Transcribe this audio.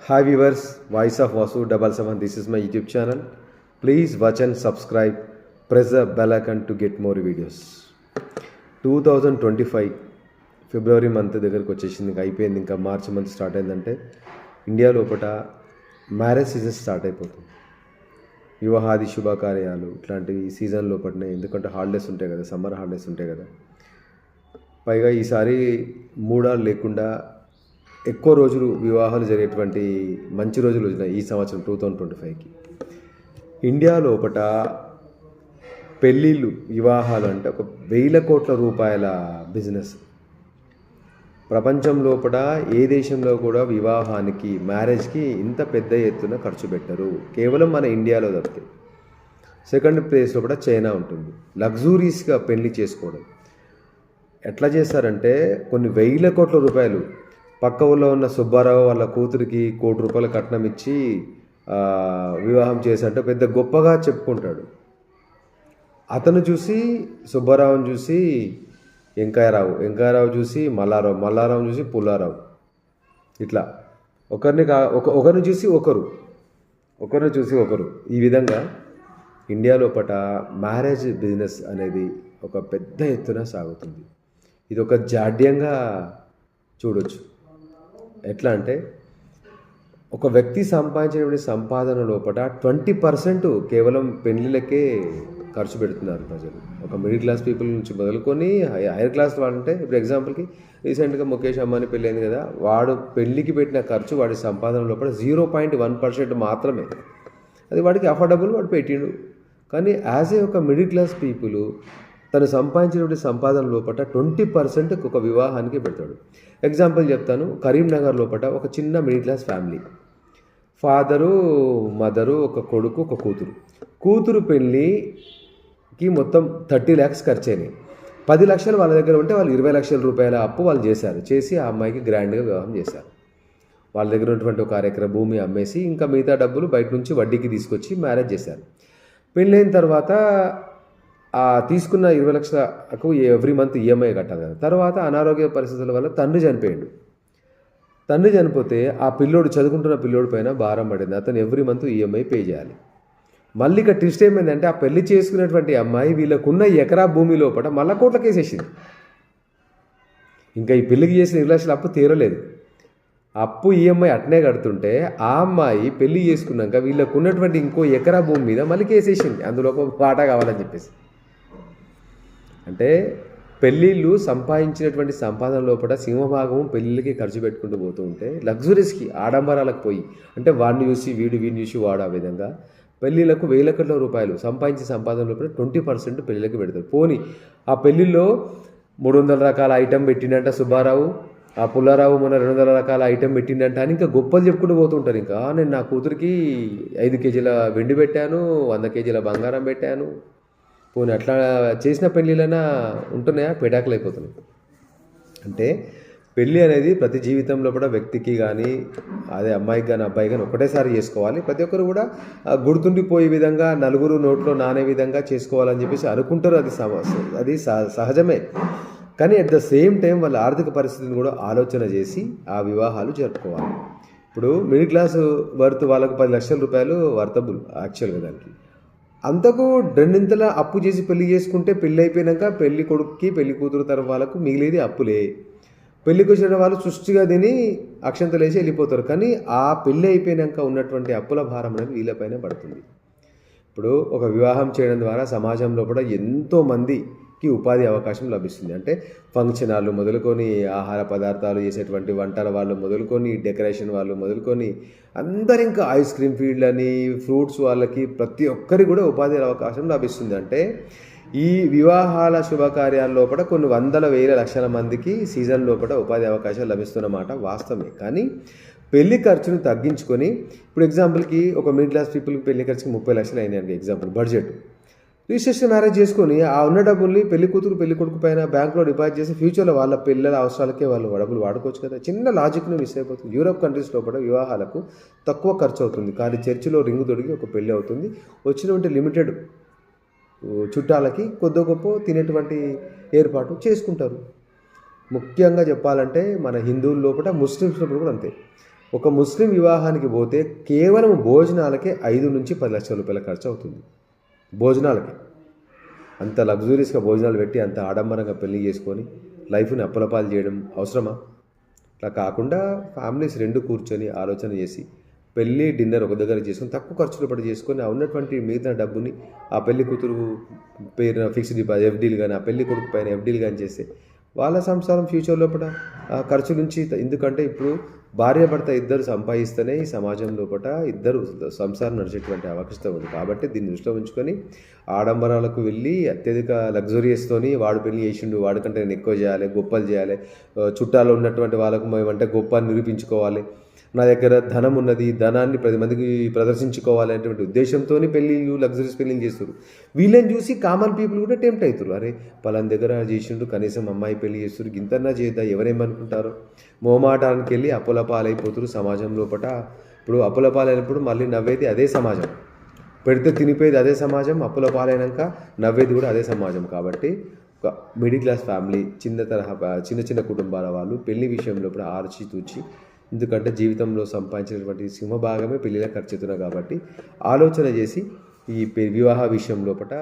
Hi viewers, Voice of Vasu 77. This is my YouTube channel. Please watch and subscribe. Press the bell icon to get more videos. 2025 February month దగ్గరకు వచ్చేసింది, ఇంకా అయిపోయింది. ఇంకా మార్చి month start అయిందంటే India లోపల marriage season start అయిపోతుంది. వివాహాది శుభకార్యాలు ఇట్లాంటివి ఈ సీజన్ లోపలనే, ఎందుకంటే హాలిడేస్ ఉంటాయి కదా, సమ్మర్ హాలిడేస్ ఉంటాయి కదా. పైగా ఈసారి మూడాలు లేకుండా ఎక్కువ రోజులు వివాహాలు జరిగేటువంటి మంచి రోజులు వచ్చినాయి ఈ సంవత్సరం 2025కి. ఇండియా లోపల పెళ్ళిళ్ళు వివాహాలు అంటే ఒక 1000 కోట్ల రూపాయల బిజినెస్. ప్రపంచం లోపల ఏ దేశంలో కూడా వివాహానికి, మ్యారేజ్కి ఇంత పెద్ద ఎత్తున ఖర్చు పెట్టరు, కేవలం మన ఇండియాలో తప్పితే. సెకండ్ ప్లేస్ లోపల చైనా ఉంటుంది. లగ్జూరీస్గా పెళ్లి చేసుకోవడం ఎట్లా చేస్తారంటే కొన్ని 1000 కోట్ల రూపాయలు. పక్క ఊళ్ళో ఉన్న సుబ్బారావు వాళ్ళ కూతురికి 1 కోటి రూపాయల కట్నం ఇచ్చి వివాహం చేశారంటే పెద్ద గొప్పగా చెప్పుకుంటాడు. అతను చూసి సుబ్బారావుని చూసి వెంకయ్యరావు చూసి మల్లారావు చూసి పుల్లారావు, ఇట్లా ఒకరిని చూసి ఒకరు ఈ విధంగా ఇండియా లోపల మ్యారేజ్ బిజినెస్ అనేది ఒక పెద్ద ఎత్తున సాగుతుంది. ఇది ఒక జాడ్యంగా చూడొచ్చు. ఎట్లా అంటే ఒక వ్యక్తి సంపాదించేటువంటి సంపాదన లోపల 20% కేవలం పెళ్ళిళ్ళకే ఖర్చు పెడుతున్నారు ప్రజలు. ఒక మిడిల్ క్లాస్ పీపుల్ నుంచి మొదలుకొని హైయర్ క్లాస్ వాళ్ళంటే, ఇప్పుడు ఎగ్జాంపుల్కి రీసెంట్గా ముఖేష్ అంబానీ పెళ్ళి అయింది కదా, వాడు పెళ్ళికి పెట్టిన ఖర్చు వాడి సంపాదన లోపల 0.1% మాత్రమే. అది వాడికి అఫోర్డబుల్, వాడు పెట్టిండు. కానీ యాజ్ ఏ ఒక మిడిల్ క్లాస్ పీపుల్ తను సంపాదించినటువంటి సంపాదన లోపల 20% ఒక వివాహానికి పెడతాడు. ఎగ్జాంపుల్ చెప్తాను. కరీంనగర్ లోపల ఒక చిన్న middle class family, father, mother, ఒక కొడుకు, ఒక కూతురు పెళ్ళికి మొత్తం 30 lakhs ఖర్చు అయినాయి. 10 లక్షలు వాళ్ళ దగ్గర ఉంటే వాళ్ళు 20 లక్షల రూపాయల అప్పు వాళ్ళు చేసి ఆ అమ్మాయికి గ్రాండ్గా వివాహం చేశారు. వాళ్ళ దగ్గర ఉన్నటువంటి ఒక 1 ఎకరా భూమి అమ్మేసి ఇంకా మిగతా డబ్బులు బయట నుంచి వడ్డీకి తీసుకొచ్చి మ్యారేజ్ చేశారు. పెళ్ళైన తర్వాత తీసుకున్న 20 లక్షలకు ఎవ్రీ మంత్ ఈఎంఐ కట్టాలి కదా. తర్వాత అనారోగ్య పరిస్థితుల వల్ల తండ్రి చనిపోతే ఆ పిల్లోడు, చదువుకుంటున్న పిల్లోడి పైన భారం పడింది. అతను ఎవ్రీ మంత్ ఈఎంఐ పే చేయాలి. మళ్ళీ ఇక ట్విస్ట్ ఏమైందంటే ఆ పెళ్లి చేసుకున్నటువంటి అమ్మాయి వీళ్ళకున్న ఎకరా భూమి లోపల మళ్ళా కోట్ల కేసేసింది. ఇంకా ఈ పెళ్లికి చేసిన 20 లక్షల అప్పు తీరలేదు. అప్పు ఈఎంఐ అట్నే కడుతుంటే ఆ అమ్మాయి పెళ్లి చేసుకున్నాక వీళ్ళకు ఉన్నటువంటి ఇంకో ఎకరా భూమి మీద మళ్ళీ కేసేసింది, అందులో ఒక వాటా కావాలని చెప్పేసి. అంటే పెళ్ళిళ్ళు సంపాదించినటువంటి సంపాదన లోపల సింహభాగం పెళ్ళిళ్ళకి ఖర్చు పెట్టుకుంటూ పోతూ ఉంటే, లగ్జరీస్కి, ఆడంబరాలకు పోయి, అంటే వాడిని చూసి వీడిని చూసి వాడు, ఆ విధంగా పెళ్ళిళ్ళకు 1000 కోట్ల రూపాయలు సంపాదించే సంపాదన లోపల 20% పెళ్ళిళ్ళకి పెడతారు. పోనీ ఆ పెళ్ళిళ్ళలో 300 రకాల ఐటెం పెట్టిండంట సుబ్బారావు, ఆ పుల్లారావు మొన్న 200 రకాల ఐటెం పెట్టిండంట అని ఇంకా గొప్పలు చెప్పుకుంటూ పోతుంటారు. ఇంకా నేను నా కూతురికి 5 కేజీల వెండి పెట్టాను, 100 కేజీల బంగారం పెట్టాను. పోనీ అట్లా చేసిన పెళ్ళిళ్ళైనా ఉంటున్నాయా? పెడాకులు అయిపోతున్నాయి. అంటే పెళ్ళి అనేది ప్రతి జీవితంలో కూడా వ్యక్తికి కానీ, అదే అమ్మాయికి కానీ అబ్బాయి కానీ ఒకటేసారి చేసుకోవాలి. ప్రతి ఒక్కరు కూడా గుర్తుండిపోయే విధంగా, నలుగురు నోట్లో నానే విధంగా చేసుకోవాలని చెప్పేసి అనుకుంటారు. అది సహజమే. కానీ అట్ ద సేమ్ టైం వాళ్ళ ఆర్థిక పరిస్థితిని కూడా ఆలోచన చేసి ఆ వివాహాలు జరుపుకోవాలి. ఇప్పుడు మిడిల్ క్లాస్ వర్త్ వాళ్ళకు 10 లక్షల రూపాయలు వర్తబుల్ యాక్చువల్గా. దానికి అంతకు 2 అప్పు చేసి పెళ్లి చేసుకుంటే పెళ్ళి అయిపోయాక పెళ్లి కొడుకుకి, పెళ్లి కూతురు తరఫు వాళ్ళకు మిగిలేది అప్పులే. పెళ్లికి వచ్చిన వాళ్ళు సృష్టిగా తిని అక్షంతలు వేసి వెళ్ళిపోతారు. కానీ ఆ పెళ్ళి అయిపోయాక ఉన్నటువంటి అప్పుల భారం అనేది వీళ్ళపైన పడుతుంది. ఇప్పుడు ఒక వివాహం చేయడం ద్వారా సమాజంలో కూడా ఎంతోమందికి ఉపాధి అవకాశం లభిస్తుంది. అంటే ఫంక్షన్ హాళ్ళు మొదలుకొని, ఆహార పదార్థాలు చేసేటువంటి వంటల వాళ్ళు మొదలుకొని, డెకరేషన్ వాళ్ళు మొదలుకొని, అందరు ఇంకా ఐస్ క్రీమ్ ఫీల్డ్లని, ఫ్రూట్స్ వాళ్ళకి, ప్రతి ఒక్కరికి కూడా ఉపాధి అవకాశం లభిస్తుంది. అంటే ఈ వివాహాల శుభకార్యాల లోపల కొన్ని వందల వేల లక్షల మందికి సీజన్ లోపల ఉపాధి అవకాశాలు లభిస్తున్నమాట వాస్తవమే. కానీ పెళ్లి ఖర్చును తగ్గించుకొని, ఇప్పుడు ఎగ్జాంపుల్కి ఒక మిడిల్ క్లాస్ పీపుల్కి పెళ్లి ఖర్చుకి 30 లక్షలు అయినాయి ఎగ్జాంపుల్ బడ్జెట్. రిజిస్ట్రేషన్ మ్యారేజ్ చేసుకొని ఆ ఉన్న డబ్బుల్ని పెళ్లి కూతురు, పెళ్లి కొడుకు పైన బ్యాంకులో డిపాజిట్ చేసి ఫ్యూచర్లో వాళ్ళ పిల్లల అవసరాలకే వాళ్ళు డబ్బులు వాడుకోవచ్చు కదా. చిన్న లాజిక్ను మిస్ అయిపోతుంది. యూరోప్ కంట్రీస్ లోపల వివాహాలకు తక్కువ ఖర్చు అవుతుంది. కానీ చర్చిలో రింగు తొడిగి ఒక పెళ్ళి అవుతుంది. వచ్చినటువంటి లిమిటెడ్ చుట్టాలకి కొద్ది గొప్ప తినేటువంటి ఏర్పాటు చేసుకుంటారు. ముఖ్యంగా చెప్పాలంటే మన హిందువుల లోపల, ముస్లిమ్స్ లోపల కూడా అంతే. ఒక ముస్లిం వివాహానికి పోతే కేవలం భోజనాలకే 5 నుంచి 10 లక్షల రూపాయల ఖర్చు అవుతుంది. భోజనాలకే అంత లగ్జరీస్గా భోజనాలు పెట్టి అంత ఆడంబరంగా పెళ్లి చేసుకొని లైఫ్ని అప్పలపాలు చేయడం అవసరమా? అట్లా కాకుండా ఫ్యామిలీస్ రెండు కూర్చొని ఆలోచన చేసి పెళ్ళి డిన్నర్ ఒక దగ్గర చేసుకొని తక్కువ ఖర్చులు పడి చేసుకొని ఆ ఉన్నటువంటి మిగతా డబ్బుని ఆ పెళ్లి కూతురు పేరున ఫిక్స్డ్ డిపాజిట్ ఎఫ్డీలు కానీ ఆ పెళ్లి కొడుకు పైన ఎఫ్డీలు కానీ చేస్తే వాళ్ళ సంసారం ఫ్యూచర్ లోపల ఆ ఖర్చు నుంచి ఎందుకంటే ఇప్పుడు భార్యాభర్త ఇద్దరు సంపాదిస్తేనే ఈ సమాజం లోపల ఇద్దరు సంసారం నడిచేటువంటి అవకాశం ఉంది. కాబట్టి దీన్ని దృష్టిలో ఉంచుకొని ఆడంబరాలకు వెళ్ళి అత్యధిక లగ్జరియస్తోని వాడు పెళ్లి చేసిండు వాడికంటే నేను ఎక్కువ చేయాలి, గొప్పలు చేయాలి, చుట్టాలు ఉన్నటువంటి వాళ్ళకు మేమంటే గొప్ప అని నిరూపించుకోవాలి, నా దగ్గర ధనం ఉన్నది, ధనాన్ని 10 మందికి ప్రదర్శించుకోవాలి అనేటువంటి ఉద్దేశంతో పెళ్ళిళ్ళు లగ్జరీస్ పెళ్ళిళ్ళు చేస్తారు. వీళ్ళని చూసి కామన్ పీపుల్ కూడా టెంప్ట్ అవుతారు. అరే పలానా దగ్గర చేసిండు కనీసం అమ్మాయి పెళ్లి చేస్తారు గింతన్నా చేద్దా ఎవరేమనుకుంటారు మోమాటానికి వెళ్ళి అప్పులపాలైపోతారు సమాజం లోపల. ఇప్పుడు అప్పులపాలైనప్పుడు మళ్ళీ నవ్వేది అదే సమాజం, పెడితే తినిపోయేది అదే సమాజం, అప్పులపాలైనాక నవ్వేది కూడా అదే సమాజం. కాబట్టి ఒక మిడిల్ క్లాస్ ఫ్యామిలీ చిన్న చిన్న కుటుంబాల వాళ్ళు పెళ్లి విషయంలో కూడా ఆర్చి తూచి, ఎందుకంటే జీవితంలో సంపాదించినటువంటి సింహభాగమే పెళ్ళిళ్ళ ఖర్చు అవుతున్నారు. కాబట్టి ఆలోచన చేసి ఈ వివాహ విషయం లోపల